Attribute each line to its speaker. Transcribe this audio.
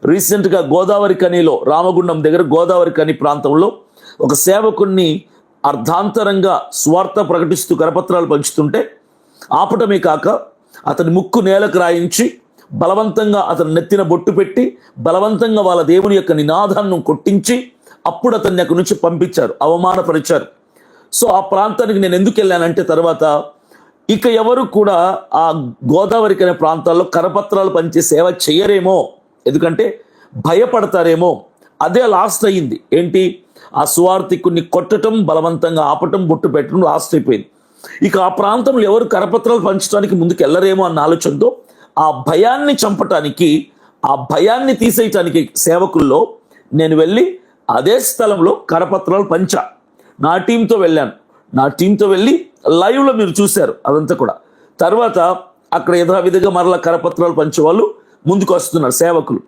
Speaker 1: రీసెంట్గా గోదావరి కనిలో, రామగుండం దగ్గర గోదావరి కని ప్రాంతంలో ఒక సేవకుణ్ణి అర్ధాంతరంగా స్వార్థ ప్రకటిస్తూ కరపత్రాలు పంచుతుంటే ఆపటమే కాక అతని ముక్కు నేలకు రాయించి బలవంతంగా అతని నెత్తిన బొట్టు పెట్టి బలవంతంగా వాళ్ళ దేవుని యొక్క నినాదాన్ని కొట్టించి అప్పుడు అతన్ని అక్కడి నుంచి పంపించారు, అవమానపరిచారు. సో ఆ ప్రాంతానికి నేను ఎందుకు వెళ్ళానంటే తర్వాత ఇక ఎవరు కూడా ఆ గోదావరికి అనే ప్రాంతాల్లో కరపత్రాలు పంచే సేవ చేయరేమో, ఎందుకంటే భయపడతారేమో. అదే లాస్ట్ అయ్యింది. ఏంటి? ఆ సువార్థికుని కొట్టడం, బలవంతంగా ఆపటం, బొట్టు పెట్టడం లాస్ట్ అయిపోయింది. ఇక ఆ ప్రాంతంలో ఎవరు కరపత్రాలు పంచడానికి ముందుకు వెళ్ళరేమో అన్న ఆలోచనతో ఆ భయాన్ని చంపటానికి, ఆ భయాన్ని తీసేయటానికి సేవకుల్లో నేను వెళ్ళి అదే స్థలంలో కరపత్రాలు పంచా. నా టీంతో వెళ్ళాను. నా టీంతో వెళ్ళి లైవ్లో మీరు చూశారు అదంతా కూడా. తర్వాత అక్కడ యథావిధిగా మరలా కరపత్రాలు పంచే వాళ్ళు ముందుకు వస్తున్నారు సేవకులు.